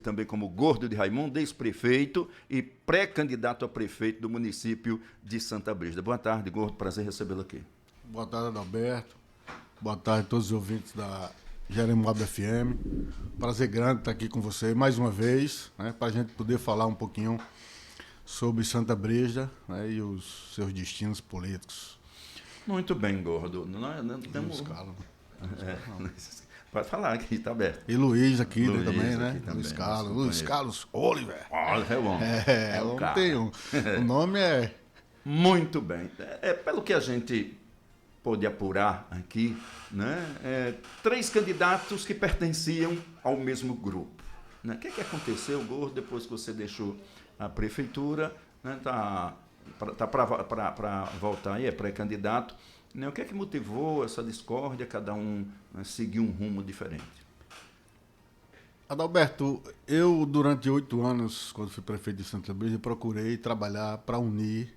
também como Gordo de Raimundo, ex-prefeito e pré-candidato a prefeito do município de Santa Brígida. Boa tarde, Gordo, prazer recebê-lo aqui. Boa tarde, Adalberto. Boa tarde a todos os ouvintes da Jeremoabo FM. Prazer grande estar aqui com você mais uma vez, né, para a gente poder falar um pouquinho sobre Santa Brígida, né, e os seus destinos políticos. Muito bem, Gordo. Não temos... Pode falar aqui, está aberto. E Luiz aqui Luiz também, né? aqui também, Luiz Carlos. Luiz Carlos Oliver. É bom. É o cara. tem um. O nome é... Muito bem. Pelo que a gente pôde apurar aqui, né? 3 candidatos que pertenciam ao mesmo grupo. Né? O que é que aconteceu, Gordo, depois que você deixou a prefeitura? Né? Tá para voltar aí, é pré-candidato. Né? O que é que motivou essa discórdia, cada um, né, seguir um rumo diferente? Adalberto, eu durante 8 anos, quando fui prefeito de Santa Brígida, procurei trabalhar para unir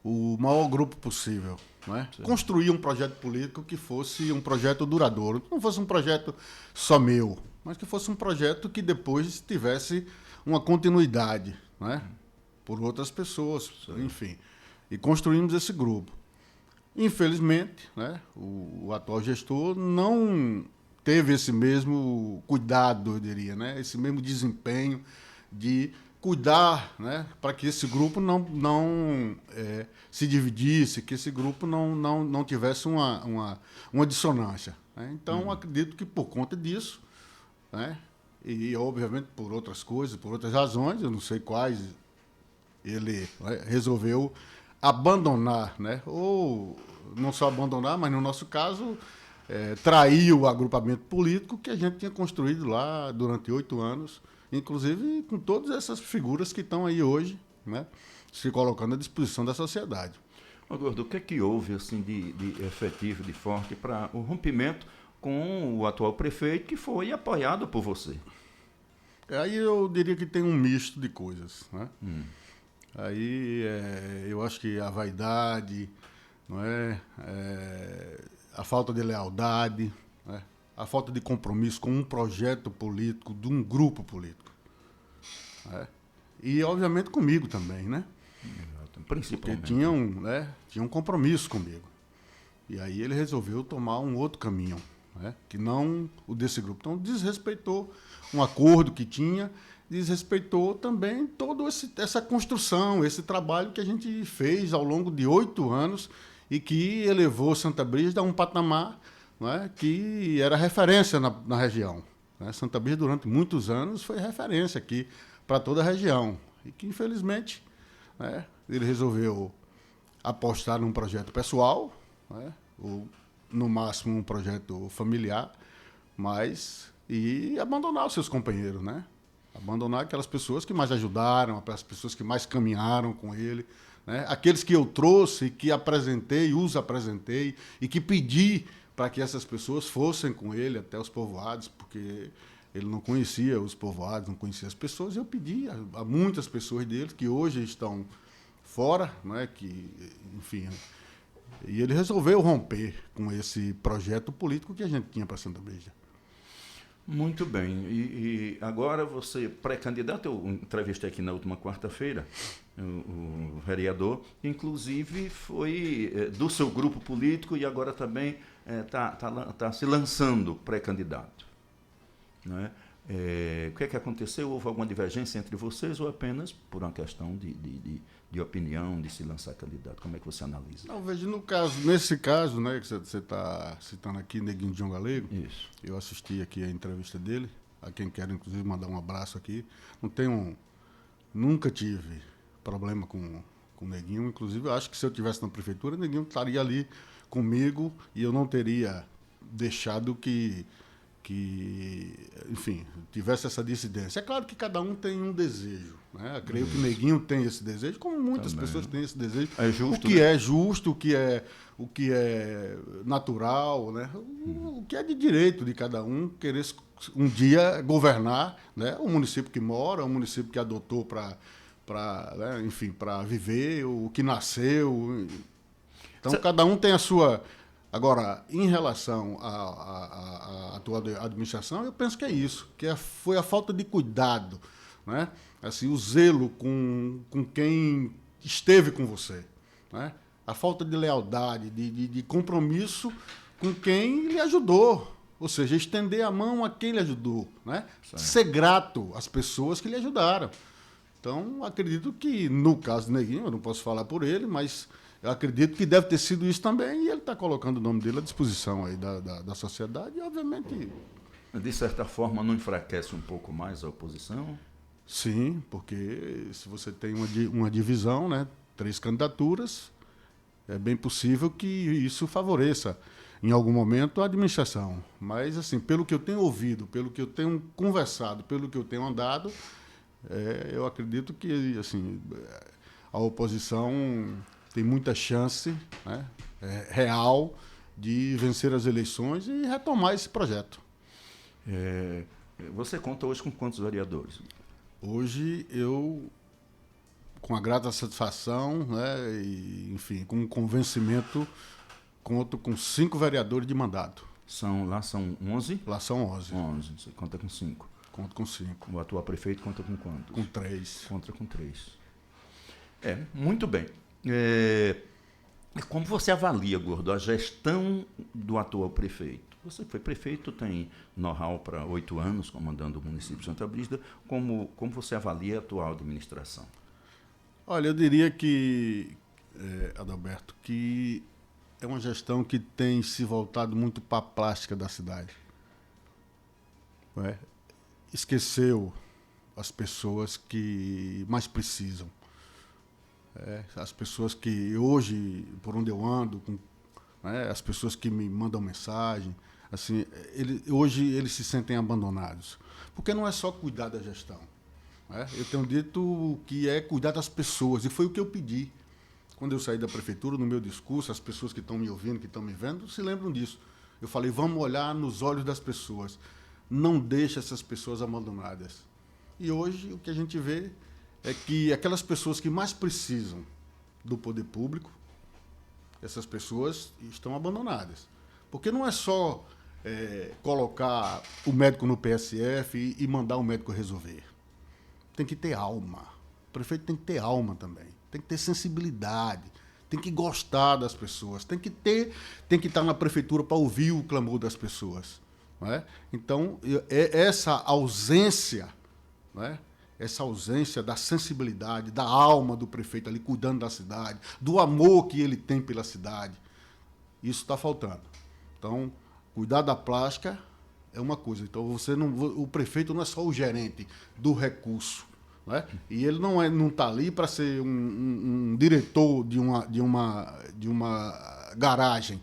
o maior grupo possível, né? Construir um projeto político que fosse um projeto duradouro, que não fosse um projeto só meu, mas que fosse um projeto que depois tivesse uma continuidade, né? Por outras pessoas, enfim. E construímos esse grupo. Infelizmente, né, o atual gestor não teve esse mesmo cuidado, eu diria, né, esse mesmo desempenho de cuidar, né, para que esse grupo não se dividisse, que esse grupo não tivesse uma dissonância. Né? Então, acredito que por conta disso, né, e obviamente por outras coisas, por outras razões, eu não sei quais, ele, né, resolveu abandonar, né? Ou não só abandonar, mas no nosso caso, trair o agrupamento político que a gente tinha construído lá durante 8 anos, inclusive com todas essas figuras que estão aí hoje, né, se colocando à disposição da sociedade. Ô, Gordo, o que é que houve assim, de efetivo, de forte, para o rompimento com o atual prefeito, que foi apoiado por você? Aí eu diria que tem um misto de coisas, né? Aí eu acho que a vaidade, não a falta de lealdade, né? A falta de compromisso com um projeto político, de um grupo político. Né? E, obviamente, comigo também, né? Principalmente. Porque tinha um compromisso comigo. E aí ele resolveu tomar um outro caminho, né? Que não o desse grupo. Então, desrespeitou um acordo que tinha, desrespeitou também toda essa construção, esse trabalho que a gente fez ao longo de 8 anos e que elevou Santa Brígida a um patamar, né, que era referência na região. Né? Santa Brígida, durante muitos anos, foi referência aqui para toda a região. E que, infelizmente, né, ele resolveu apostar num projeto pessoal, né, ou, no máximo, um projeto familiar, e abandonar os seus companheiros, né? Abandonar aquelas pessoas que mais ajudaram, aquelas pessoas que mais caminharam com ele, né? Aqueles que eu trouxe, que os apresentei e que pedi para que essas pessoas fossem com ele até os povoados, porque ele não conhecia os povoados, não conhecia as pessoas, e eu pedi a muitas pessoas dele que hoje estão fora, né? Que, enfim, e ele resolveu romper com esse projeto político que a gente tinha para Santa Brígida. Muito bem. E agora você, pré-candidato, eu entrevistei aqui na última quarta-feira o vereador, inclusive foi do seu grupo político e agora também tá se lançando pré-candidato. Né? O que é que aconteceu? Houve alguma divergência entre vocês ou apenas por uma questão de opinião, de se lançar candidato? Como é que você analisa? Não, veja, nesse caso, né, que você está citando aqui, Neguinho de João Galego, isso. Eu assisti aqui a entrevista dele, a quem quero, inclusive, mandar um abraço aqui. Nunca tive problema com o Neguinho, inclusive, eu acho que se eu estivesse na prefeitura, o Neguinho estaria ali comigo e eu não teria deixado que enfim, tivesse essa dissidência. É claro que cada um tem um desejo, né? Eu creio que o Neguinho tem esse desejo, como muitas pessoas têm esse desejo. É justo, o que né? é justo, o que é natural, né? O que é de direito de cada um querer um dia governar, né? O município que mora, o município que adotou para, enfim, para viver, o que nasceu. Então, cada um tem a sua Agora, em relação à atual administração, eu penso que é isso, foi a falta de cuidado, né? Assim, o zelo com quem esteve com você, né? A falta de lealdade, de compromisso com quem lhe ajudou, ou seja, estender a mão a quem lhe ajudou, né? Ser grato às pessoas que lhe ajudaram. Então, acredito que, no caso do Neguinho, eu não posso falar por ele, mas eu acredito que deve ter sido isso também, e ele está colocando o nome dele à disposição aí da sociedade, e obviamente... De certa forma, não enfraquece um pouco mais a oposição? Sim, porque se você tem uma divisão, né, 3 candidaturas, é bem possível que isso favoreça, em algum momento, a administração. Mas, assim, pelo que eu tenho ouvido, pelo que eu tenho conversado, pelo que eu tenho andado, eu acredito que, assim, a oposição tem muita chance, né, real de vencer as eleições e retomar esse projeto. Você conta hoje com quantos vereadores? Hoje eu, com a grata satisfação, né, e, enfim, com um convencimento, conto com 5 vereadores de mandato. Lá são 11? Lá são 11. 11, você conta com 5. Conto com 5. O atual prefeito conta com quantos? Com 3. Conta com 3. Muito bem. Como você avalia, Gordo, a gestão do atual prefeito? Você foi prefeito, tem know-how para 8 anos comandando o município de Santa Brígida. Como você avalia a atual administração? Olha, eu diria que, Adalberto, que é uma gestão que tem se voltado muito para a plástica da cidade. Não é? Esqueceu as pessoas que mais precisam. As pessoas que hoje, por onde eu ando, as pessoas que me mandam mensagem, assim, hoje eles se sentem abandonados. Porque não é só cuidar da gestão. Eu tenho dito que é cuidar das pessoas, e foi o que eu pedi. Quando eu saí da prefeitura, no meu discurso, as pessoas que estão me ouvindo, que estão me vendo, se lembram disso. Eu falei, vamos olhar nos olhos das pessoas. Não deixe essas pessoas abandonadas. E hoje o que a gente vê é que aquelas pessoas que mais precisam do poder público, essas pessoas estão abandonadas. Porque não é só colocar o médico no PSF e mandar o médico resolver. Tem que ter alma. O prefeito tem que ter alma também. Tem que ter sensibilidade. Tem que gostar das pessoas. Tem que estar na prefeitura para ouvir o clamor das pessoas. Não é? Então, essa ausência, não é? Essa ausência da sensibilidade, da alma do prefeito ali cuidando da cidade, do amor que ele tem pela cidade, isso está faltando. Então, cuidar da plástica é uma coisa. Então, o prefeito não é só o gerente do recurso, não é? E ele não está ali para ser um diretor de uma garagem.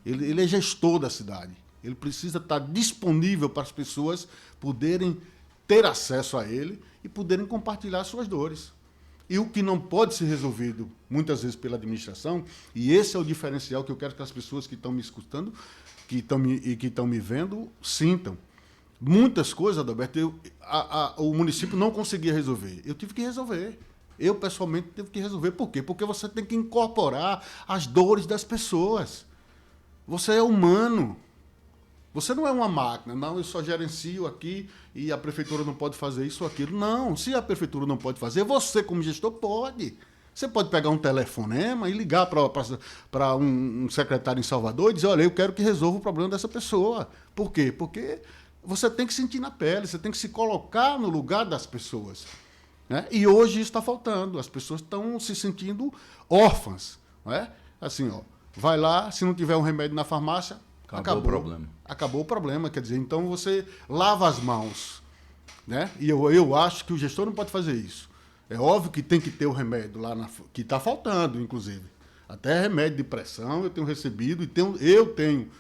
Ele é gestor da cidade. Ele precisa estar disponível para as pessoas poderem ter acesso a ele e poderem compartilhar suas dores. E o que não pode ser resolvido, muitas vezes, pela administração, e esse é o diferencial que eu quero que as pessoas que estão me escutando que estão me vendo sintam. Muitas coisas, Adalberto, o município não conseguia resolver. Eu tive que resolver. Eu, pessoalmente, tive que resolver. Por quê? Porque você tem que incorporar as dores das pessoas. Você é humano. Você não é uma máquina, não, eu só gerencio aqui e a prefeitura não pode fazer isso ou aquilo. Não, se a prefeitura não pode fazer, você, como gestor, pode. Você pode pegar um telefonema e ligar para um secretário em Salvador e dizer, olha, eu quero que resolva o problema dessa pessoa. Por quê? Porque você tem que sentir na pele, você tem que se colocar no lugar das pessoas. Né? E hoje isso está faltando, as pessoas estão se sentindo órfãs. Não é? Assim, vai lá, se não tiver um remédio na farmácia, acabou o problema. Acabou o problema, quer dizer, então você lava as mãos. Né? E eu acho que o gestor não pode fazer isso. É óbvio que tem que ter o remédio lá, que está faltando, inclusive. Até remédio de pressão eu tenho recebido, e eu tenho,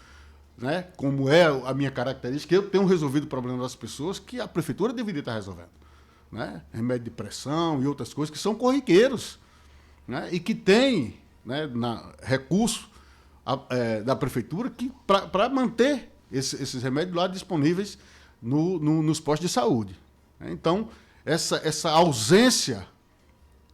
né, como é a minha característica, eu tenho resolvido o problema das pessoas que a prefeitura deveria estar resolvendo. Né? Remédio de pressão e outras coisas que são corriqueiros. Né? E que tem, né, recurso da prefeitura para manter esses remédios lá disponíveis nos postos de saúde. Então, essa ausência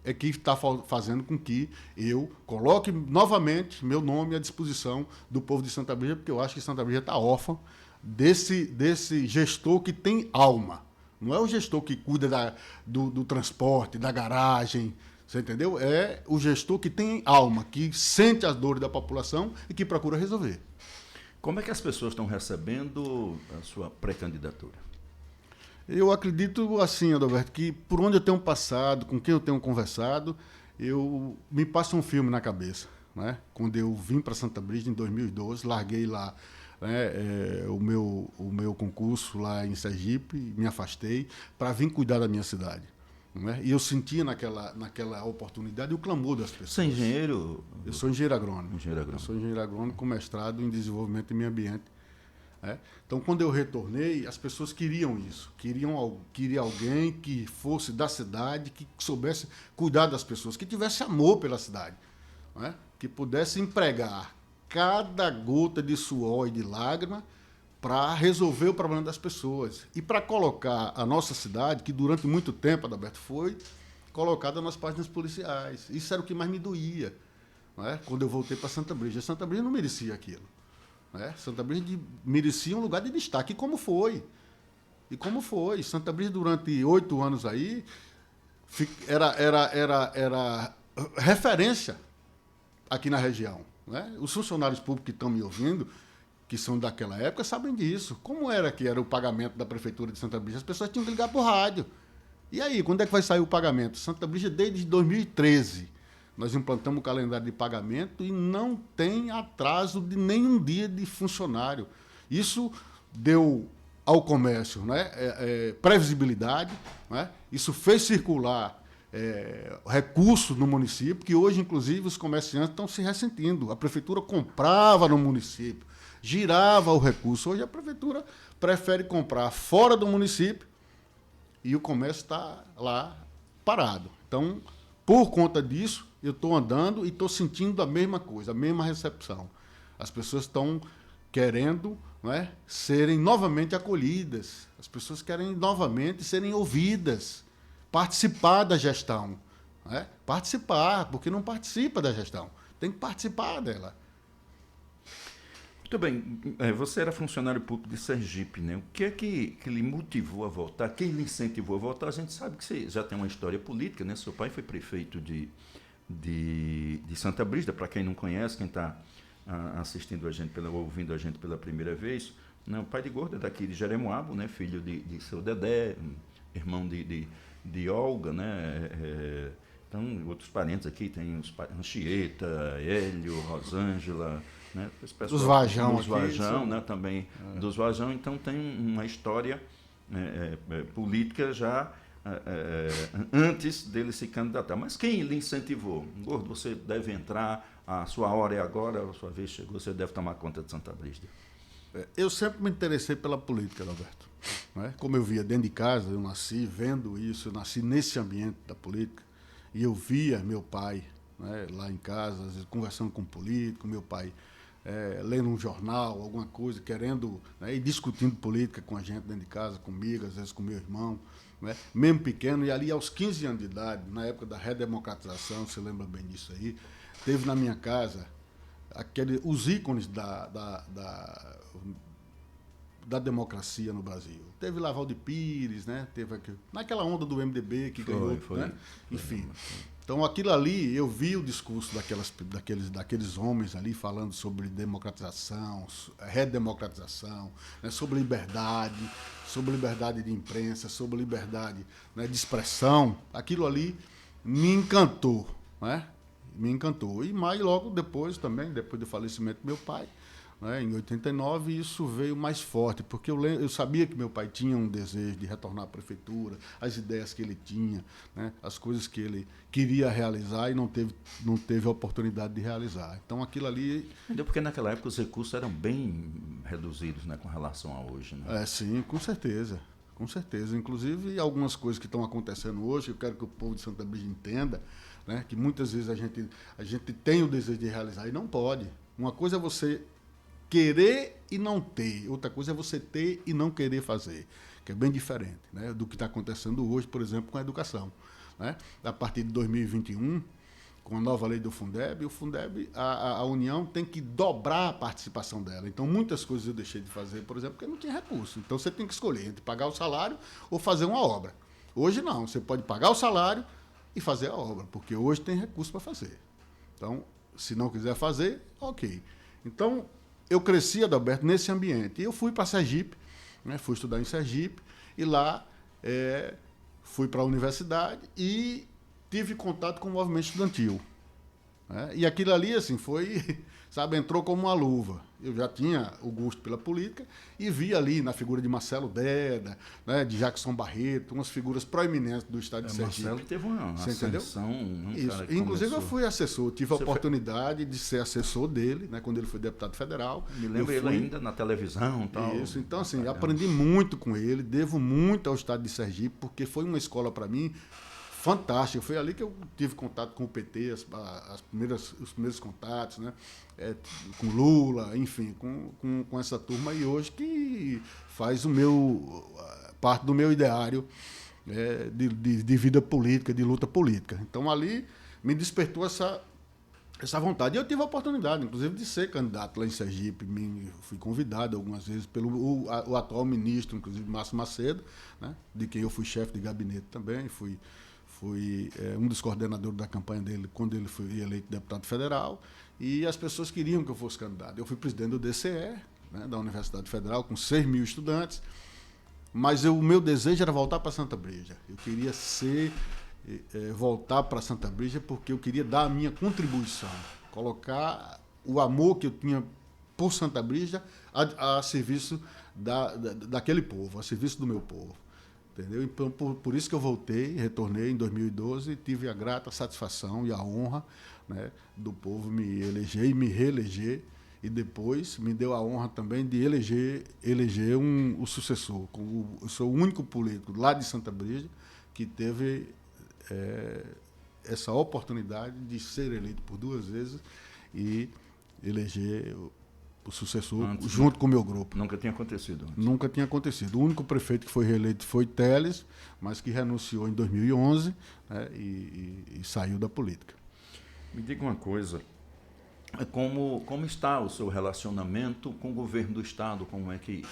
é que está fazendo com que eu coloque novamente meu nome à disposição do povo de Santa Brígida, porque eu acho que Santa Brígida está órfã desse gestor que tem alma. Não é o gestor que cuida do transporte, da garagem, você entendeu? É o gestor que tem alma, que sente as dores da população e que procura resolver. Como é que as pessoas estão recebendo a sua pré-candidatura? Eu acredito assim, Adalberto, que por onde eu tenho passado, com quem eu tenho conversado, me passa um filme na cabeça. Né? Quando eu vim para Santa Brígida em 2012, larguei lá, né, o meu concurso lá em Sergipe, me afastei para vir cuidar da minha cidade. Né? E eu sentia naquela oportunidade o clamor das pessoas. Você é engenheiro? Eu sou engenheiro agrônomo. Eu sou engenheiro agrônomo com mestrado em desenvolvimento e meio ambiente. Né? Então, quando eu retornei, as pessoas queriam isso. Queriam alguém que fosse da cidade, que soubesse cuidar das pessoas, que tivesse amor pela cidade. Né? Que pudesse empregar cada gota de suor e de lágrima para resolver o problema das pessoas e para colocar a nossa cidade, que durante muito tempo, Adalberto, foi colocada nas páginas policiais. Isso era o que mais me doía, né? Quando eu voltei para Santa Brígida. Santa Brígida não merecia aquilo. Né? Santa Brígida merecia um lugar de destaque. E como foi? Santa Brígida, durante 8 anos aí, era referência aqui na região. Né? Os funcionários públicos que estão me ouvindo, que são daquela época, sabem disso. Como era que era o pagamento da Prefeitura de Santa Brígida? As pessoas tinham que ligar por rádio. E aí, quando é que vai sair o pagamento? Santa Brígida, desde 2013, nós implantamos o calendário de pagamento e não tem atraso de nenhum dia de funcionário. Isso deu ao comércio, né, previsibilidade, né? Isso fez circular recursos no município, que hoje, inclusive, os comerciantes estão se ressentindo. A prefeitura comprava no município, girava o recurso. Hoje a prefeitura prefere comprar fora do município e o comércio está lá parado. Então, por conta disso, eu estou andando e estou sentindo a mesma coisa, a mesma recepção. As pessoas estão querendo, né, serem novamente acolhidas. As pessoas querem novamente serem ouvidas, participar da gestão. Né? Participar, porque não participa da gestão. Tem que participar dela. Muito bem. Você era funcionário público de Sergipe, né? O que é que lhe motivou a voltar? Quem lhe incentivou a voltar? A gente sabe que você já tem uma história política, né? Seu pai foi prefeito de Santa Brígida. Para quem não conhece, quem está assistindo a gente, ouvindo a gente pela primeira vez, né? O pai de Gordo é daqui de Jeremoabo, né? Filho de seu Dedé, irmão de Olga, né? Então, outros parentes aqui, tem os Anchieta, Hélio, Rosângela, né? Dos Vajão. Dos Vajão, né? Também dos Vajão. Então, tem uma história política já antes dele se candidatar. Mas quem lhe incentivou? Gordo, você deve entrar, a sua hora é agora, a sua vez chegou, você deve tomar conta de Santa Brígida. Eu sempre me interessei pela política, Roberto. Né? Como eu via dentro de casa, eu nasci vendo isso, eu nasci nesse ambiente da política, e eu via meu pai, né, lá em casa, às vezes, conversando com um político, meu pai lendo um jornal, alguma coisa, querendo, né, e discutindo política com a gente dentro de casa, comigo, às vezes com meu irmão, né, mesmo pequeno, e ali aos 15 anos de idade, na época da redemocratização, você lembra bem disso aí, teve na minha casa os ícones da democracia no Brasil. Teve Lavaldo Pires, né? Teve naquela onda do MDB que ganhou, né? Enfim. Então, aquilo ali, eu vi o discurso daqueles homens ali falando sobre democratização, redemocratização, né? Sobre liberdade de imprensa, sobre liberdade, né, de expressão. Aquilo ali me encantou, né? Me encantou. E mais logo depois também, depois do falecimento do meu pai, né, em 89, isso veio mais forte, porque eu sabia que meu pai tinha um desejo de retornar à prefeitura, as ideias que ele tinha, né, as coisas que ele queria realizar e não teve a oportunidade de realizar. Então, aquilo ali... Ainda porque naquela época os recursos eram bem reduzidos, né, com relação a hoje. Né? Sim, com certeza. Com certeza. Inclusive, algumas coisas que estão acontecendo hoje, eu quero que o povo de Santa Brígida entenda, né, que muitas vezes a gente tem o desejo de realizar e não pode. Uma coisa é você querer e não ter, outra coisa é você ter e não querer fazer. que é bem diferente, né, do que está acontecendo hoje, por exemplo, com a educação. Né? A partir de 2021, com a nova lei do Fundeb, a União tem que dobrar a participação dela. Então, muitas coisas eu deixei de fazer, por exemplo, porque não tinha recurso. Então, você tem que escolher entre pagar o salário ou fazer uma obra. Hoje, não. Você pode pagar o salário e fazer a obra, porque hoje tem recurso para fazer. Então, se não quiser fazer, ok. Então, eu cresci, Adalberto, nesse ambiente. E eu fui para Sergipe, né, fui estudar em Sergipe, e lá fui para a universidade e tive contato com o movimento estudantil. Né? E aquilo ali, assim, foi, sabe, entrou como uma luva. Eu já tinha o gosto pela política e vi ali na figura de Marcelo Deda, né, de Jackson Barreto, umas figuras proeminentes do estado de Sergipe. Marcelo teve uma ascensão. Isso. Inclusive, eu fui assessor, tive a oportunidade de ser assessor dele, né, quando ele foi deputado federal. Me lembro ele ainda na televisão. Tal. Isso. Então, assim, aprendi muito com ele, devo muito ao estado de Sergipe, porque foi uma escola para mim fantástica. Foi ali que eu tive contato com o PT, os primeiros contatos, né? Com Lula, enfim, com essa turma, e hoje que faz parte do meu ideário de vida política, de luta política. Então, ali me despertou essa vontade. E eu tive a oportunidade, inclusive, de ser candidato lá em Sergipe. Fui convidado algumas vezes pelo o atual ministro, inclusive, Márcio Macedo, né? De quem eu fui chefe de gabinete também, fui um dos coordenadores da campanha dele quando ele foi eleito deputado federal, e as pessoas queriam que eu fosse candidato. Eu fui presidente do DCE, né, da Universidade Federal, com 6 mil estudantes, mas o meu desejo era voltar para Santa Brígida. Eu queria voltar para Santa Brígida porque eu queria dar a minha contribuição, colocar o amor que eu tinha por Santa Brígida a serviço daquele povo, a serviço do meu povo. Entendeu? Então, por isso que eu retornei em 2012 e tive a grata satisfação e a honra, né, do povo me eleger e me reeleger, e depois me deu a honra também de eleger o sucessor. Eu sou o único político lá de Santa Brígida que teve essa oportunidade de ser eleito por 2 vezes e eleger o sucessor antes, junto com o meu grupo. Nunca tinha acontecido antes. Nunca tinha acontecido. O único prefeito que foi reeleito foi Teles, mas que renunciou em 2011, né, e saiu da política. Me diga uma coisa, como está o seu relacionamento com o governo do Estado? Como é que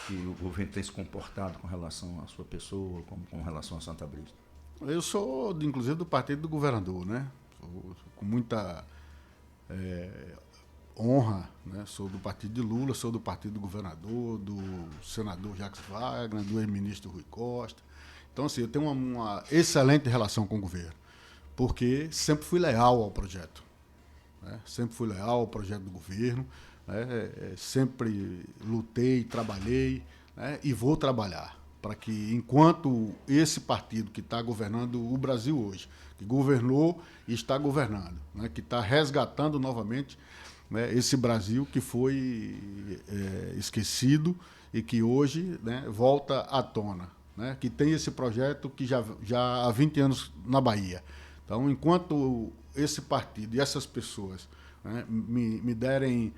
o governo tem se comportado com relação à sua pessoa, com relação a Santa Brígida? Eu sou, inclusive, do partido do governador, né? Com muita honra, né? Sou do partido de Lula, sou do partido do governador, do senador Jacques Wagner, do ex-ministro Rui Costa. Então, assim, eu tenho uma excelente relação com o governo, porque sempre fui leal ao projeto, né? Sempre fui leal ao projeto do governo, né? Sempre lutei, trabalhei, né? E vou trabalhar para que, enquanto esse partido que está governando o Brasil hoje, que governou e está governando, né? Que está resgatando novamente, né, esse Brasil que foi esquecido e que hoje, né, volta à tona, né, que tem esse projeto que já há 20 anos na Bahia. Então, enquanto esse partido e essas pessoas, né, me derem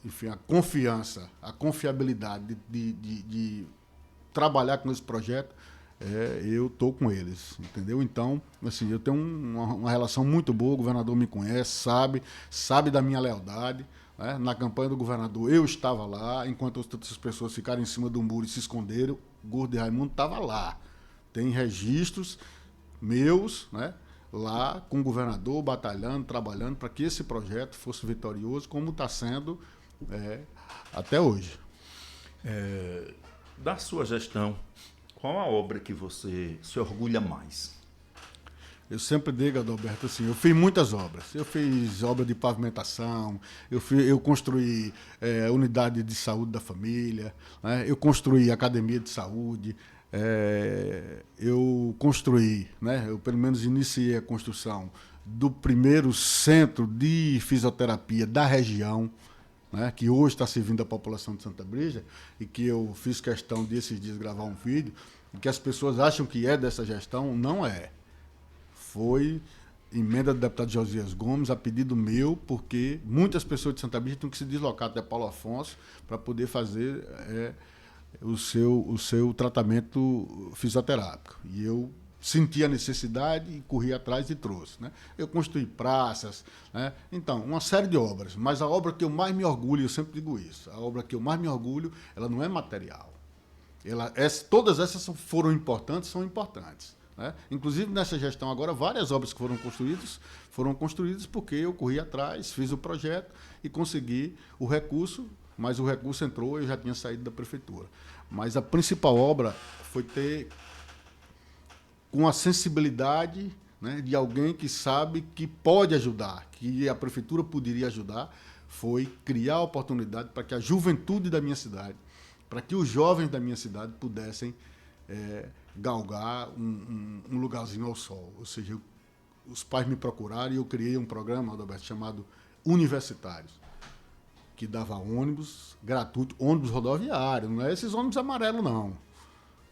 enfim, a confiança, a confiabilidade de trabalhar com esse projeto, eu estou com eles, entendeu? Então, assim, eu tenho uma relação muito boa, o governador me conhece, sabe da minha lealdade, né? Na campanha do governador eu estava lá, enquanto outras pessoas ficaram em cima do muro e se esconderam, o Gordo e Raimundo estava lá. Tem registros meus, né, lá com o governador, batalhando, trabalhando para que esse projeto fosse vitorioso, como está sendo até hoje. Da sua gestão, qual a obra que você se orgulha mais? Eu sempre digo, Adalberto, assim, eu fiz muitas obras. Eu fiz obra de pavimentação, eu construí unidade de saúde da família, né? Eu construí academia de saúde, eu construí, né? Eu pelo menos iniciei a construção do primeiro centro de fisioterapia da região, né, que hoje está servindo a população de Santa Brígida, e que eu fiz questão de esses dias gravar um vídeo, e que as pessoas acham que é dessa gestão, não é. Foi emenda do deputado Josias Gomes, a pedido meu, porque muitas pessoas de Santa Brígida tinham que se deslocar até Paulo Afonso para poder fazer o seu tratamento fisioterápico. E eu senti a necessidade e corri atrás e trouxe. Né? Eu construí praças, né? Então, uma série de obras. Mas a obra que eu mais me orgulho, eu sempre digo isso, a obra que eu mais me orgulho, ela não é material. Todas essas foram importantes, são importantes. Né? Inclusive, nessa gestão agora, várias obras que foram construídas porque eu corri atrás, fiz o projeto e consegui o recurso, mas o recurso entrou e eu já tinha saído da prefeitura. Mas a principal obra foi ter com a sensibilidade, né, de alguém que sabe que pode ajudar, que a prefeitura poderia ajudar, foi criar oportunidade para que a juventude da minha cidade, para que os jovens da minha cidade pudessem galgar um lugarzinho ao sol. Ou seja, os pais me procuraram e eu criei um programa, Adalberto, chamado Universitários, que dava ônibus gratuito, ônibus rodoviário, não é esses ônibus amarelos, não.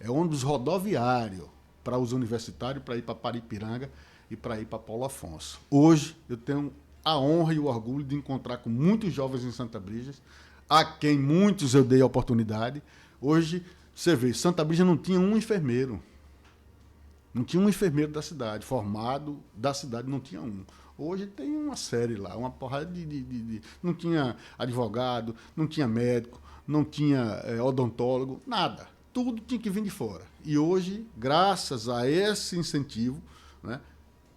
É ônibus rodoviário para os universitários, para ir para Paripiranga e para ir para Paulo Afonso. Hoje, eu tenho a honra e o orgulho de encontrar com muitos jovens em Santa Brígida, a quem muitos eu dei a oportunidade. Hoje, você vê, Santa Brígida não tinha um enfermeiro. Não tinha um enfermeiro da cidade, formado da cidade, não tinha um. Hoje tem uma série lá, uma porrada não tinha advogado, não tinha médico, não tinha odontólogo, nada. Tudo tinha que vir de fora. E hoje, graças a esse incentivo, né,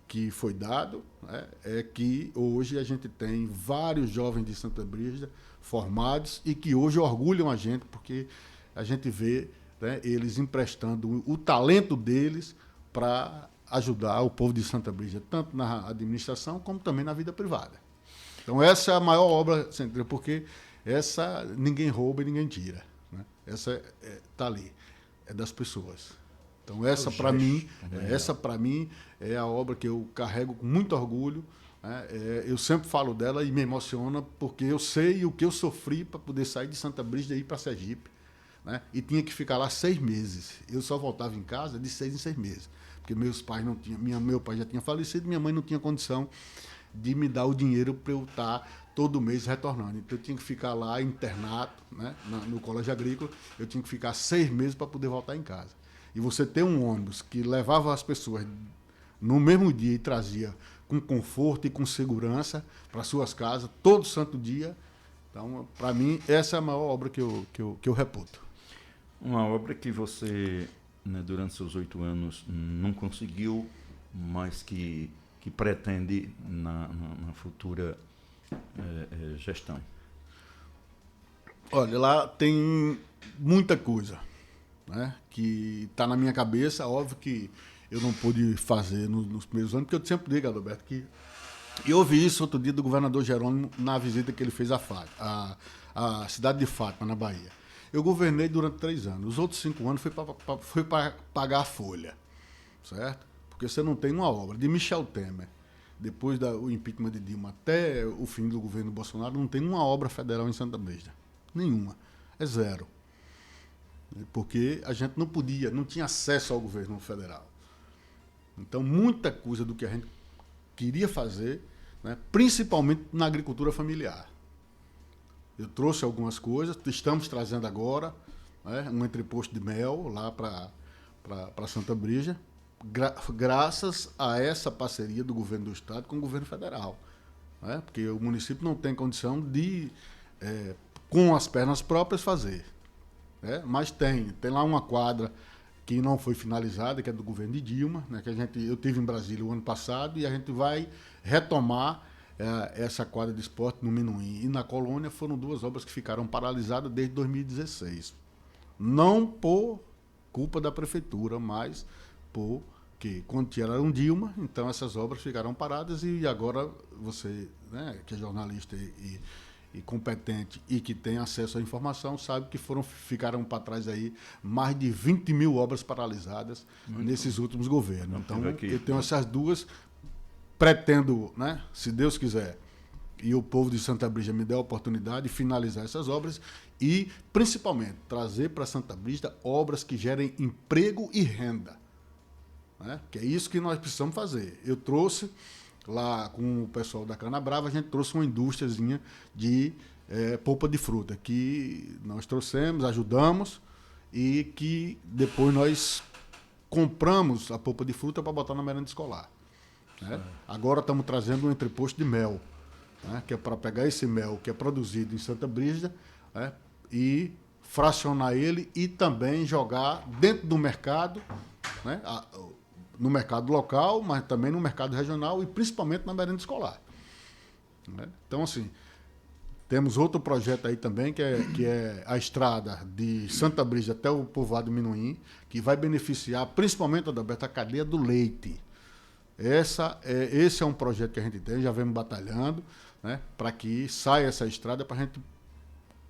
que foi dado, né, é que hoje a gente tem vários jovens de Santa Brígida formados e que hoje orgulham a gente, porque a gente vê, né, eles emprestando o talento deles para ajudar o povo de Santa Brígida, tanto na administração como também na vida privada. Então, essa é a maior obra central, porque essa ninguém rouba e ninguém tira. Essa está ali, é das pessoas. Então, essa para mim é a obra que eu carrego com muito orgulho. Né? Eu sempre falo dela e me emociona, porque eu sei o que eu sofri para poder sair de Santa Brígida e ir para Sergipe. Né? E tinha que ficar lá 6 meses. Eu só voltava em casa de 6 em 6 meses, porque meus pais não tinham, meu pai já tinha falecido, minha mãe não tinha condição de me dar o dinheiro para eu estar todo mês retornando. Então eu tinha que ficar lá internato, né, no colégio agrícola, eu tinha que ficar 6 meses para poder voltar em casa. E você ter um ônibus que levava as pessoas no mesmo dia e trazia com conforto e com segurança para suas casas, todo santo dia. Então, para mim, essa é a maior obra que eu reputo. Uma obra que você, né, durante seus 8 anos, não conseguiu, mas que pretende na futura gestão. Olha, lá tem muita coisa, né, que está na minha cabeça. Óbvio que eu não pude fazer nos primeiros anos, porque eu sempre digo, Adalberto, que eu ouvi isso outro dia do governador Jerônimo na visita que ele fez à cidade de Fátima, na Bahia. Eu governei durante 3 anos. Os outros 5 anos foi para pagar a folha, certo? Porque você não tem uma obra. De Michel Temer, depois do impeachment de Dilma até o fim do governo Bolsonaro, não tem uma obra federal em Santa Brígida. Nenhuma. É zero. Porque a gente não tinha acesso ao governo federal. Então, muita coisa do que a gente queria fazer, né, principalmente na agricultura familiar. Eu trouxe algumas coisas, estamos trazendo agora, né, um entreposto de mel lá para Santa Brígida, graças a essa parceria do governo do estado com o governo federal. Né, porque o município não tem condição de, com as pernas próprias, fazer. Né, mas tem lá uma quadra que não foi finalizada, que é do governo de Dilma, né, que eu tive em Brasília o ano passado, e a gente vai retomar essa quadra de esporte no Minuim. E na Colônia foram 2 obras que ficaram paralisadas desde 2016. Não por culpa da prefeitura, mas porque quando tiraram Dilma, então essas obras ficaram paradas, e agora você, né, que é jornalista e competente e que tem acesso à informação, sabe que ficaram para trás aí mais de 20 mil obras paralisadas nesses últimos governos. Então, eu tenho essas 2, pretendo, né, se Deus quiser, e o povo de Santa Brígida me der a oportunidade de finalizar essas obras e, principalmente, trazer para Santa Brígida obras que gerem emprego e renda. Né? Que é isso que nós precisamos fazer. Eu trouxe lá com o pessoal da Cana Brava, a gente trouxe uma indústriazinha de polpa de fruta, que nós trouxemos, ajudamos, e que depois nós compramos a polpa de fruta para botar na merenda escolar. Né? Agora estamos trazendo um entreposto de mel, né? Que é para pegar esse mel que é produzido em Santa Brígida, né? E fracionar ele e também jogar dentro do mercado, né? No mercado local, mas também no mercado regional e principalmente na merenda escolar. Né? Então, assim, temos outro projeto aí também, que é a estrada de Santa Brígida até o povoado Minuim, que vai beneficiar principalmente, Adalberto, a cadeia do leite. Esse é um projeto que a gente tem, já vemos batalhando, né, para que saia essa estrada, para a gente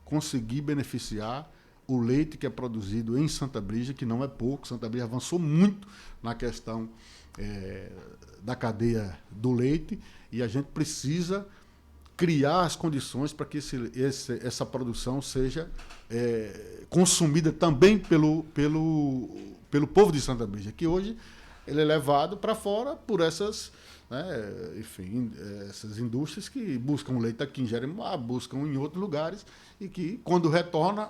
conseguir beneficiar o leite que é produzido em Santa Brígida, que não é pouco. Santa Brígida avançou muito na questão da cadeia do leite, e a gente precisa criar as condições para que essa produção seja consumida também pelo povo de Santa Brígida, que hoje ele é levado para fora por essas, né, enfim, essas indústrias que buscam leite aqui em Jeremoabo, buscam em outros lugares, e que, quando retorna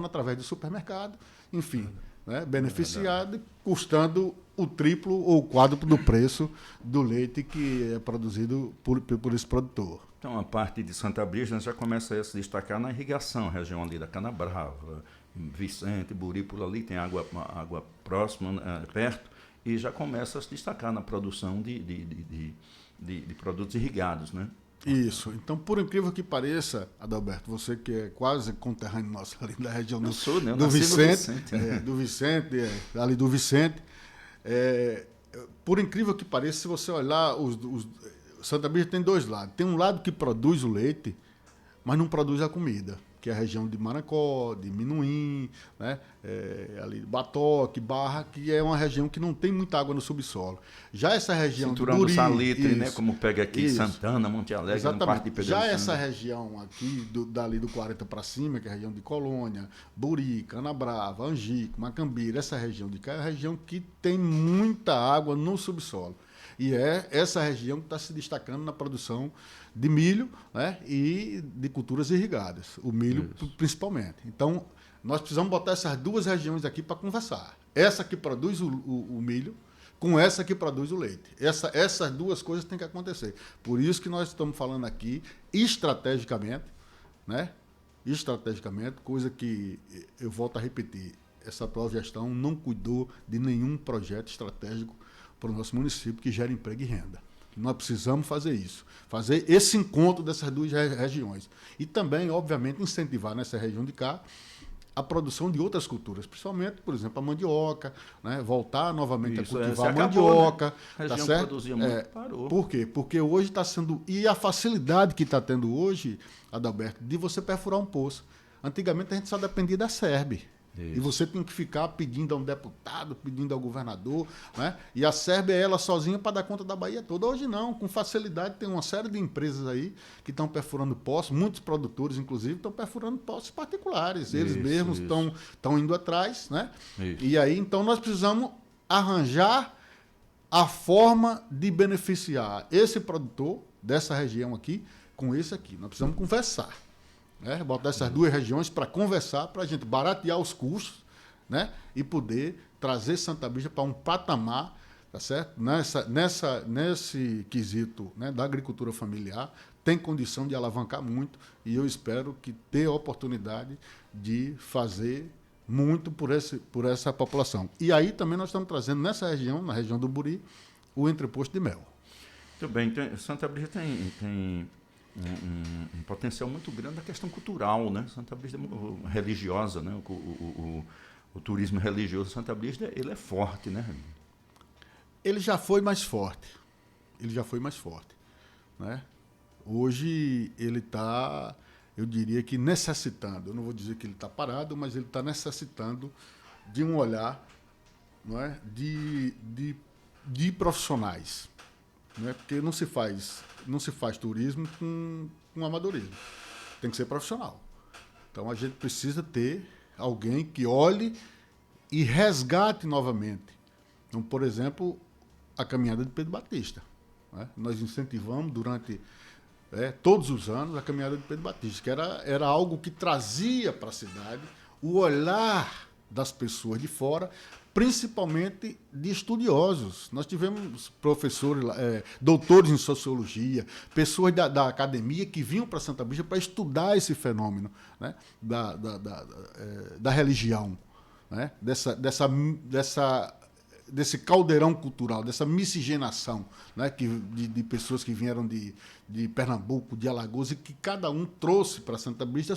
através do supermercado, enfim, né, beneficiado, custando o triplo ou o quádruplo do preço do leite que é produzido por esse produtor. Então, a parte de Santa Brígida já começa a se destacar na irrigação, região ali da Canabrava, Vicente, Buri, por ali tem água próxima, perto, e já começa a se destacar na produção de produtos irrigados, né? Isso. Então, por incrível que pareça, Adalberto, você que é quase conterrâneo nosso ali da região do Vicente, do Vicente, ali do Vicente, por incrível que pareça, se você olhar, Santa Brígida tem dois lados. Tem um lado que produz o leite, mas não produz a comida, que é a região de Maracó, de Minuim, né? Ali Batoque, Barra, que é uma região que não tem muita água no subsolo. Já essa região Cinturão do Buri, do Salitre, né? Como pega aqui isso. Santana, Monte Alegre, exatamente. parte de Pedro Já Santos. essa região aqui, dali do 40 para cima, que é a região de Colônia, Buri, Canabrava, Angico, Macambira, essa região de cá é a região que tem muita água no subsolo. E é essa região que está se destacando na produção de milho, né, e de culturas irrigadas, o milho principalmente. Então, nós precisamos botar essas duas regiões aqui para conversar. Essa que produz o milho com essa que produz o leite. Essas duas coisas têm que acontecer. Por isso que nós estamos falando aqui estrategicamente, né? Estrategicamente, coisa que eu volto a repetir, essa atual gestão não cuidou de nenhum projeto estratégico para o nosso município que gera emprego e renda. Nós precisamos fazer isso, fazer esse encontro dessas duas regiões. E também, obviamente, incentivar nessa região de cá a produção de outras culturas, principalmente, por exemplo, a mandioca, né? Voltar novamente isso, a cultivar a acabou, mandioca. Né? A região tá certo? produzia muito, parou. Por quê? Porque hoje está sendo... E a facilidade que está tendo hoje, Adalberto, de você perfurar um poço. Antigamente a gente só dependia da SERB. Isso. E você tem que ficar pedindo a um deputado, pedindo ao governador, né? E a SERB é ela sozinha para dar conta da Bahia toda. Hoje não, com facilidade tem uma série de empresas aí que estão perfurando poços, muitos produtores, inclusive, estão perfurando poços particulares. Eles mesmos estão indo atrás, né? Isso. E aí, então, nós precisamos arranjar a forma de beneficiar esse produtor dessa região aqui com esse aqui. Nós precisamos conversar. Né? Botar essas duas regiões para conversar, para a gente baratear os custos, né? E poder trazer Santa Brígida para um patamar, tá certo? Nesse quesito, né, da agricultura familiar, tem condição de alavancar muito, e eu espero que tenha a oportunidade de fazer muito por essa população. E aí também nós estamos trazendo nessa região, na região do Buri, o entreposto de mel. Muito bem, Santa Brígida tem um potencial muito grande na questão cultural, né? Santa Brígida é religiosa, né? O turismo religioso de Santa Brígida, ele é forte, né? Ele já foi mais forte. Né? Hoje ele está, eu diria que necessitando, eu não vou dizer que ele está parado, mas ele está necessitando de um olhar, não é? de profissionais. Né? Porque não se faz turismo com amadorismo. Tem que ser profissional. Então a gente precisa ter alguém que olhe e resgate novamente. Então, por exemplo, a caminhada de Pedro Batista. Né? Nós incentivamos durante todos os anos a caminhada de Pedro Batista, que era algo que trazia para a cidade o olhar das pessoas de fora, principalmente de estudiosos. Nós tivemos professores, doutores em sociologia, pessoas da academia que vinham para Santa Brígida para estudar esse fenômeno, né, da religião, né, desse caldeirão cultural, dessa miscigenação, né, de pessoas que vieram de Pernambuco, de Alagoas, e que cada um trouxe para Santa Brígida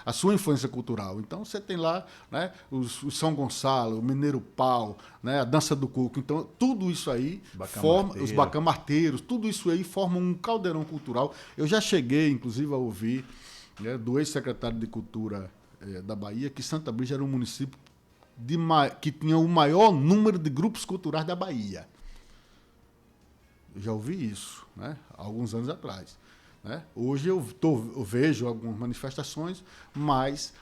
a sua influência cultural. Então, você tem lá, né, o São Gonçalo, o Mineiro Pau, né, a Dança do Coco. Então, tudo isso aí forma, os bacamarteiros, tudo isso aí forma um caldeirão cultural. Eu já cheguei, inclusive, a ouvir, né, do ex-secretário de Cultura da Bahia, que Santa Brígida era um município que tinha o maior número de grupos culturais da Bahia. Eu já ouvi isso, né, há alguns anos atrás, né? Hoje eu vejo algumas manifestações, mas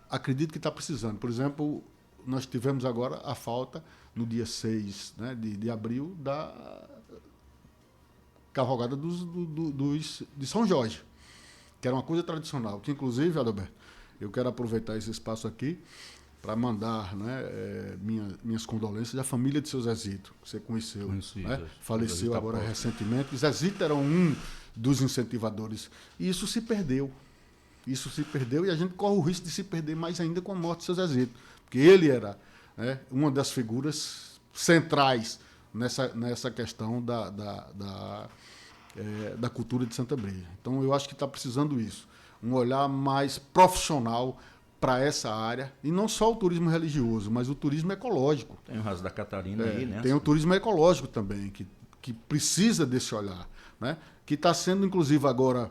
acredito que está precisando. Por exemplo, nós tivemos agora a falta, no dia 6, né, de abril, da cavalgada de São Jorge, que era uma coisa tradicional, que inclusive, Adalberto, eu quero aproveitar esse espaço aqui para mandar, né, minhas condolências à família de seu Zezito, que você conheceu. Né? Faleceu agora recentemente. Zezito era um dos incentivadores. E isso se perdeu. E a gente corre o risco de se perder mais ainda com a morte de seu Zezito. Porque ele era, né, uma das figuras centrais nessa questão da cultura de Santa Brígida. Então, eu acho que está precisando isso. Um olhar mais profissional para essa área, e não só o turismo religioso, mas o turismo ecológico. Tem o Raso da Catarina aí, né? Tem o turismo ecológico também, que precisa desse olhar, né? Que está sendo, inclusive, agora,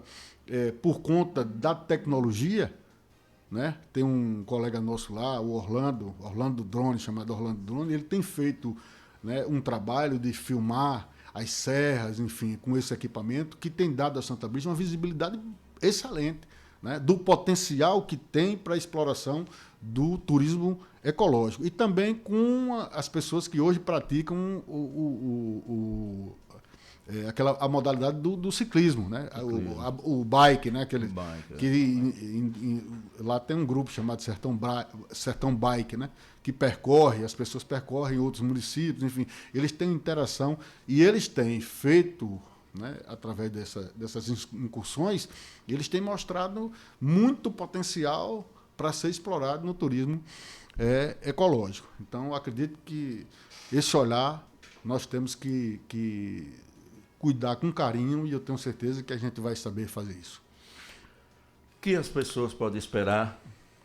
por conta da tecnologia, né? Tem um colega nosso lá, o Orlando Drone, chamado Orlando Drone, ele tem feito, né, um trabalho de filmar as serras, enfim, com esse equipamento, que tem dado a Santa Brígida uma visibilidade excelente, né, do potencial que tem para a exploração do turismo ecológico. E também com as pessoas que hoje praticam a modalidade do ciclismo, né? O bike, né? Lá tem um grupo chamado Sertão Bike, né? Que as pessoas percorrem outros municípios, enfim, eles têm interação e eles têm feito, né, através dessas incursões, eles têm mostrado muito potencial para ser explorado no turismo ecológico. Então, acredito que esse olhar nós temos que cuidar com carinho, e eu tenho certeza que a gente vai saber fazer isso. O que as pessoas podem esperar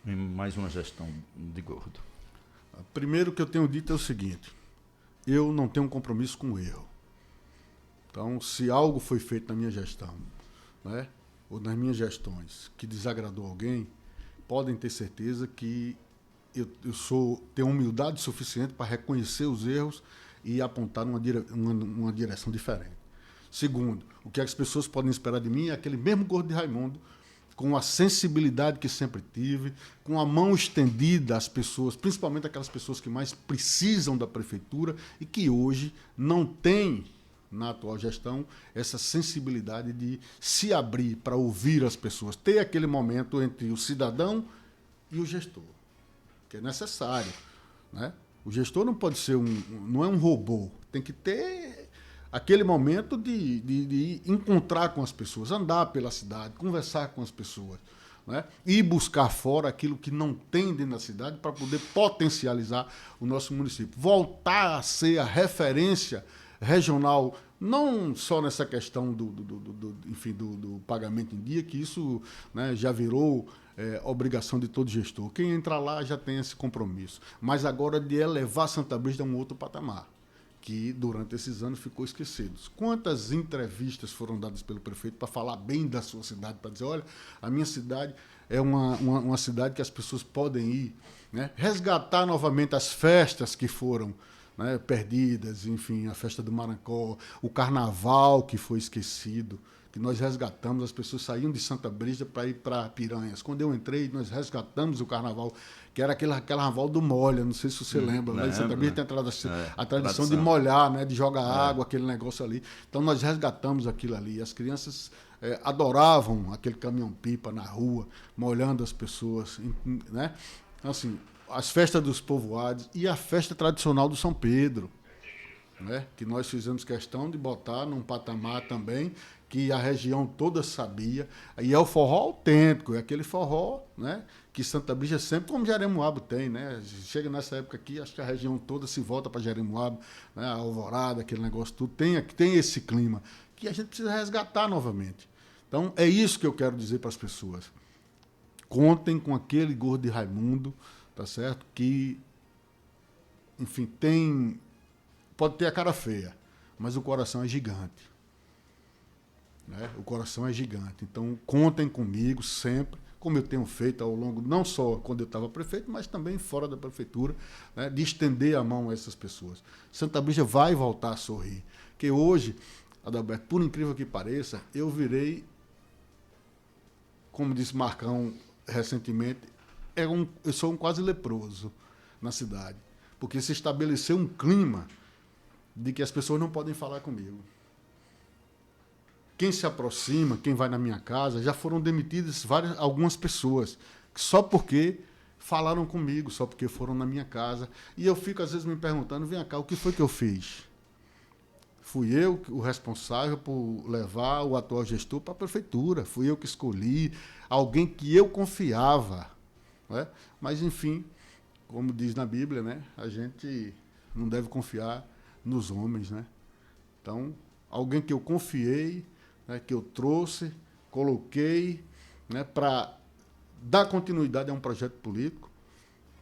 em mais uma gestão de Gordo? Primeiro que eu tenho dito é o seguinte: eu não tenho um compromisso com o erro. Então, se algo foi feito na minha gestão, né, ou nas minhas gestões, que desagradou alguém, podem ter certeza que eu tenho humildade suficiente para reconhecer os erros e apontar uma direção diferente. Segundo, o que as pessoas podem esperar de mim é aquele mesmo Gordo de Raimundo, com a sensibilidade que sempre tive, com a mão estendida às pessoas, principalmente aquelas pessoas que mais precisam da prefeitura e que hoje não têm, na atual gestão, essa sensibilidade de se abrir para ouvir as pessoas, ter aquele momento entre o cidadão e o gestor, que é necessário, né? O gestor não pode ser não é um robô, tem que ter aquele momento de encontrar com as pessoas, andar pela cidade, conversar com as pessoas, né? E buscar fora aquilo que não tem dentro da cidade para poder potencializar o nosso município, voltar a ser a referência regional, não só nessa questão do pagamento em dia, que isso, né, já virou obrigação de todo gestor. Quem entrar lá já tem esse compromisso. Mas agora de elevar Santa Brígida a um outro patamar, que durante esses anos ficou esquecido. Quantas entrevistas foram dadas pelo prefeito para falar bem da sua cidade, para dizer, olha, a minha cidade é uma cidade que as pessoas podem ir, né, resgatar novamente as festas que foram, né, perdidas, enfim, a festa do Marancó, o carnaval que foi esquecido, que nós resgatamos, as pessoas saíam de Santa Brígida para ir para Piranhas. Quando eu entrei, nós resgatamos o carnaval, que era aquele carnaval do molha, não sei se você lembra, lá em Santa Brígida tem a tradição de molhar, né, de jogar água, aquele negócio ali. Então nós resgatamos aquilo ali, as crianças adoravam aquele caminhão-pipa na rua, molhando as pessoas, né? Assim, as festas dos povoados e a festa tradicional do São Pedro, né? Que nós fizemos questão de botar num patamar também que a região toda sabia. E é o forró autêntico, é aquele forró, né? Que Santa Brígida sempre, como Jeremoabo tem, né? Chega nessa época aqui, acho que a região toda se volta para Jeremoabo, né? A Alvorada, aquele negócio tudo, tem esse clima que a gente precisa resgatar novamente. Então, é isso que eu quero dizer para as pessoas. Contem com aquele gordo de Raimundo, tá certo? Que, enfim, pode ter a cara feia, mas o coração é gigante. Né? O coração é gigante. Então, contem comigo sempre, como eu tenho feito ao longo, não só quando eu estava prefeito, mas também fora da prefeitura, né? De estender a mão a essas pessoas. Santa Brígida vai voltar a sorrir. Porque hoje, Adalberto, por incrível que pareça, eu virei, como disse Marcão recentemente, eu sou um quase leproso na cidade. Porque se estabeleceu um clima de que as pessoas não podem falar comigo. Quem se aproxima, quem vai na minha casa, já foram demitidas algumas pessoas, só porque falaram comigo, só porque foram na minha casa. E eu fico, às vezes, me perguntando, vem cá, o que foi que eu fiz? Fui eu o responsável por levar o atual gestor para a prefeitura. Fui eu que escolhi alguém que eu confiava. Né? Mas, enfim, como diz na Bíblia, né? A gente não deve confiar nos homens. Né? Então, alguém que eu confiei, né, que eu trouxe, coloquei, né, para dar continuidade a um projeto político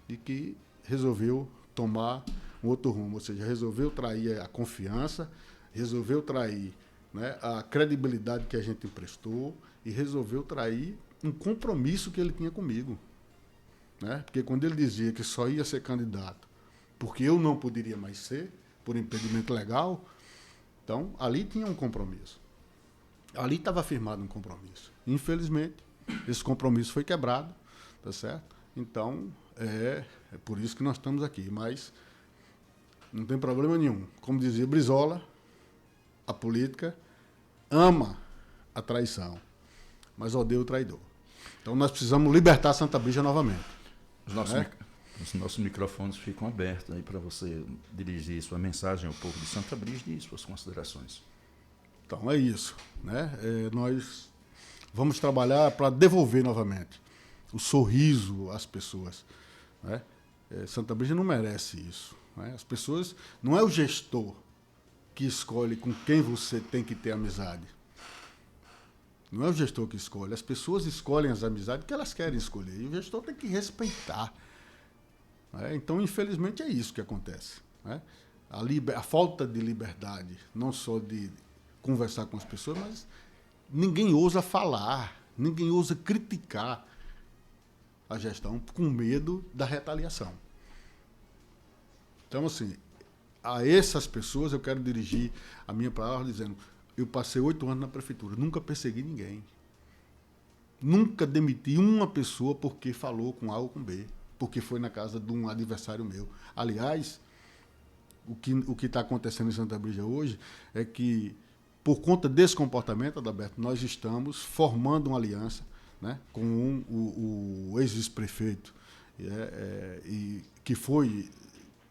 e que resolveu tomar um outro rumo, ou seja, resolveu trair a confiança, resolveu trair, né, a credibilidade que a gente emprestou e resolveu trair um compromisso que ele tinha comigo. Né? Porque quando ele dizia que só ia ser candidato porque eu não poderia mais ser, por impedimento legal, então ali tinha um compromisso. Ali estava firmado um compromisso. Infelizmente, esse compromisso foi quebrado, tá certo? Então, é por isso que nós estamos aqui. Mas não tem problema nenhum. Como dizia Brizola, a política ama a traição, mas odeia o traidor. Então, nós precisamos libertar Santa Brígida novamente. Os nossos microfones ficam abertos aí para você dirigir sua mensagem ao povo de Santa Brígida e suas considerações. Então, é isso. Né? Nós vamos trabalhar para devolver novamente o sorriso às pessoas. Né? Santa Brígida não merece isso. Né? As pessoas... Não é o gestor que escolhe com quem você tem que ter amizade. Não é o gestor que escolhe. As pessoas escolhem as amizades que elas querem escolher. E o gestor tem que respeitar. Né? Então, infelizmente, é isso que acontece. Né? A falta de liberdade, não só de conversar com as pessoas, mas ninguém ousa falar, ninguém ousa criticar a gestão com medo da retaliação. Então, assim, a essas pessoas eu quero dirigir a minha palavra dizendo: eu passei 8 anos na prefeitura, nunca persegui ninguém. Nunca demiti uma pessoa porque falou com A ou com B, porque foi na casa de um adversário meu. Aliás, o que está acontecendo em Santa Brígida hoje é que, por conta desse comportamento, Adalberto, nós estamos formando uma aliança, né, com o ex-vice-prefeito, que foi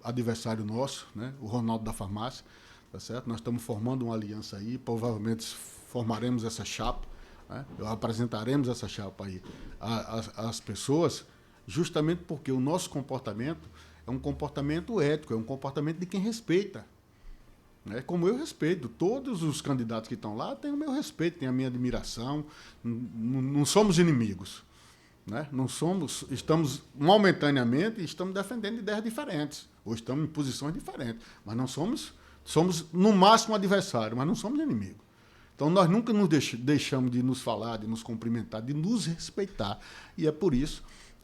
adversário nosso, né, o Ronaldo da Farmácia, tá certo? Nós estamos formando uma aliança aí, provavelmente formaremos essa chapa, né, apresentaremos essa chapa aí às pessoas, justamente porque o nosso comportamento é um comportamento ético, é um comportamento de quem respeita. Como eu respeito, todos os candidatos que estão lá têm o meu respeito, têm a minha admiração, não somos inimigos. Né? Estamos momentaneamente defendendo ideias diferentes, ou estamos em posições diferentes, mas não somos no máximo adversários, mas não somos inimigos. Então nós nunca nos deixamos de nos falar, de nos cumprimentar, de nos respeitar. E é por isso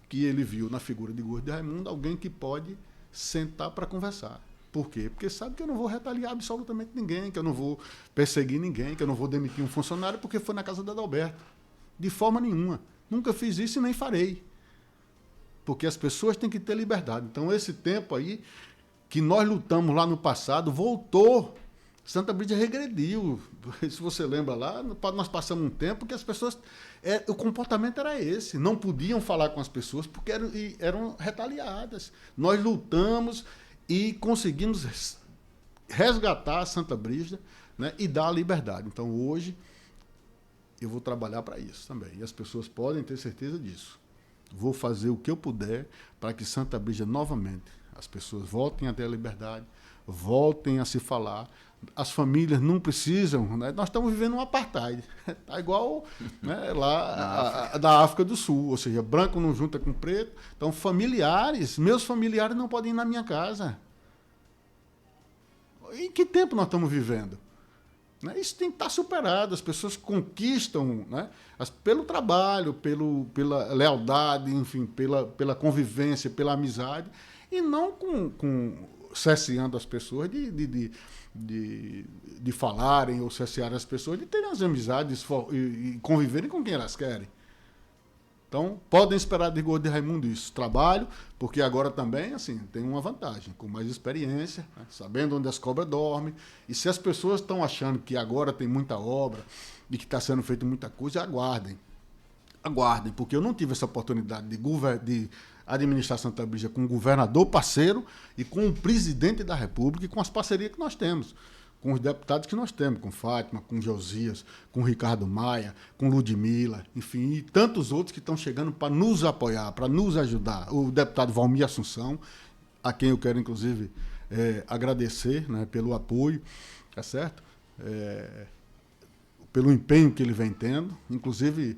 que ele viu na figura de Gordo de Raimundo alguém que pode sentar para conversar. Por quê? Porque sabe que eu não vou retaliar absolutamente ninguém, que eu não vou perseguir ninguém, que eu não vou demitir um funcionário porque foi na casa do Adalberto. De forma nenhuma. Nunca fiz isso e nem farei. Porque as pessoas têm que ter liberdade. Então, esse tempo aí, que nós lutamos lá no passado, voltou Santa Brígida regrediu. Se você lembra lá, nós passamos um tempo que as pessoas... o comportamento era esse. Não podiam falar com as pessoas porque eram retaliadas. Nós lutamos e conseguimos resgatar a Santa Brígida, né, e dar a liberdade. Então, hoje, eu vou trabalhar para isso também. E as pessoas podem ter certeza disso. Vou fazer o que eu puder para que Santa Brígida, novamente, as pessoas voltem a ter a liberdade, voltem a se falar. As famílias não precisam, né? Nós estamos vivendo um apartheid. Está igual, né, lá da África do Sul, ou seja, branco não junta com preto. Então, meus familiares não podem ir na minha casa. Em que tempo nós estamos vivendo? Né? Isso tem que estar superado. As pessoas conquistam, né, pelo trabalho, pela lealdade, enfim, pela convivência, pela amizade, e não cerceando as pessoas de falarem ou cercear as pessoas de terem as amizades e conviverem com quem elas querem. Então, podem esperar de Gordo de Raimundo isso. Trabalho, porque agora também, assim, tem uma vantagem, com mais experiência, né, sabendo onde as cobras dormem. E se as pessoas estão achando que agora tem muita obra e que está sendo feita muita coisa, aguardem. Aguardem, porque eu não tive essa oportunidade de administrar Santa Brígida com o governador parceiro e com o presidente da República e com as parcerias que nós temos, com os deputados que nós temos, com Fátima, com Josias, com Ricardo Maia, com Ludmila, enfim, e tantos outros que estão chegando para nos apoiar, para nos ajudar. O deputado Valmir Assunção, a quem eu quero, inclusive, agradecer, né, pelo apoio, tá certo? Pelo empenho que ele vem tendo, inclusive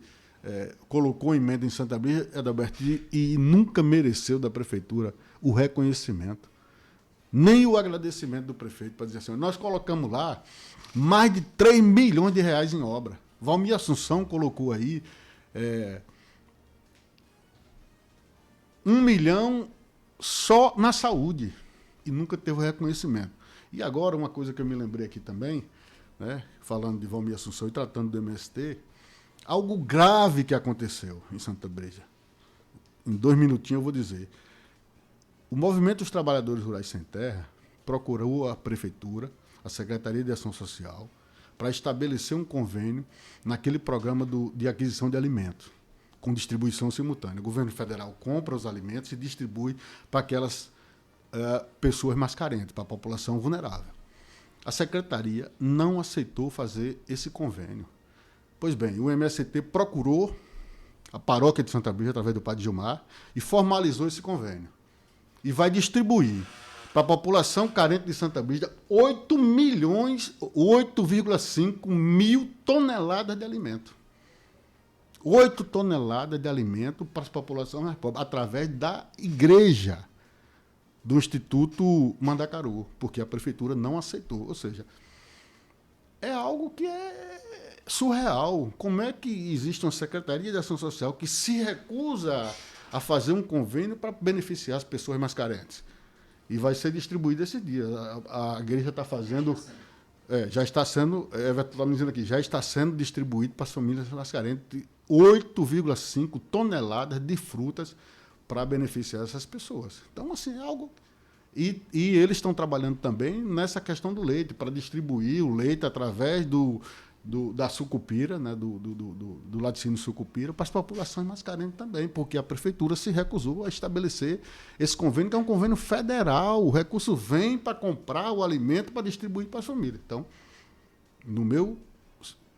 colocou emenda em Santa Brígida, Adalberto, e nunca mereceu da prefeitura o reconhecimento, nem o agradecimento do prefeito, para dizer assim, nós colocamos lá mais de 3 milhões de reais em obra. Valmir Assunção colocou aí 1 milhão só na saúde, e nunca teve o reconhecimento. E agora, uma coisa que eu me lembrei aqui também, né, falando de Valmir Assunção e tratando do MST, algo grave que aconteceu em Santa Brígida. Em 2 minutinhos eu vou dizer. O Movimento dos Trabalhadores Rurais Sem Terra procurou a Prefeitura, a Secretaria de Ação Social, para estabelecer um convênio naquele programa de aquisição de alimentos, com distribuição simultânea. O governo federal compra os alimentos e distribui para aquelas pessoas mais carentes, para a população vulnerável. A Secretaria não aceitou fazer esse convênio. Pois bem, o MST procurou a paróquia de Santa Brígida, através do padre Gilmar, e formalizou esse convênio. E vai distribuir para a população carente de Santa Brígida 8,5 mil toneladas de alimento. 8 toneladas de alimento para a população mais pobre, através da igreja do Instituto Mandacaru, porque a prefeitura não aceitou. Ou seja, é algo que é surreal. Como é que existe uma Secretaria de Ação Social que se recusa a fazer um convênio para beneficiar as pessoas mais carentes? E vai ser distribuído esse dia. A igreja está fazendo... já está sendo... está me dizendo aqui, já está sendo distribuído para as famílias mais carentes 8,5 toneladas de frutas para beneficiar essas pessoas. Então, assim, é algo... E eles estão trabalhando também nessa questão do leite, para distribuir o leite através da sucupira, né, do laticínio sucupira, para as populações mais carentes também, porque a prefeitura se recusou a estabelecer esse convênio, que é um convênio federal. O recurso vem para comprar o alimento para distribuir para as famílias. Então,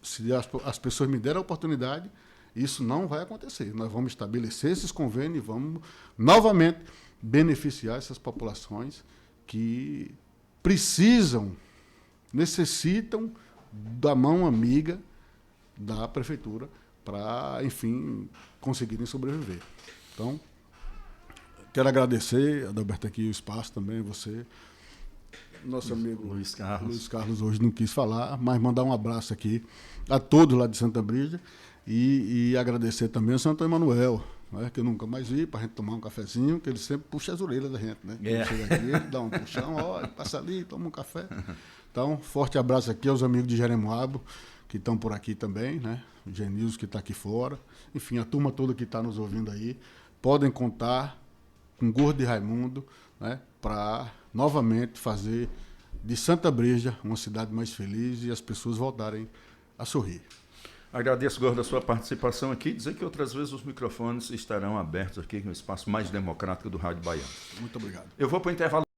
se as pessoas me derem a oportunidade, isso não vai acontecer. Nós vamos estabelecer esses convênios e vamos novamente beneficiar essas populações que necessitam da mão amiga da prefeitura para, enfim, conseguirem sobreviver. Então, quero agradecer, Adalberto, aqui o espaço também, você, nosso amigo Luiz Carlos hoje não quis falar, mas mandar um abraço aqui a todos lá de Santa Brígida e agradecer também ao Santo Emanuel, né, que eu nunca mais vi, para a gente tomar um cafezinho, que ele sempre puxa as orelhas da gente, né? Chega aqui, ele dá um puxão, olha, passa ali, toma um café. Então, forte abraço aqui aos amigos de Jeremoabo, que estão por aqui também, né? O Genilson, que está aqui fora. Enfim, a turma toda que está nos ouvindo aí, podem contar com o Gordo de Raimundo, né, para novamente fazer de Santa Brígida, uma cidade mais feliz, e as pessoas voltarem a sorrir. Agradeço, Gordo, a sua participação aqui. Dizer que outras vezes os microfones estarão abertos aqui no espaço mais democrático do Rádio Baiano. Muito obrigado. Eu vou para o intervalo.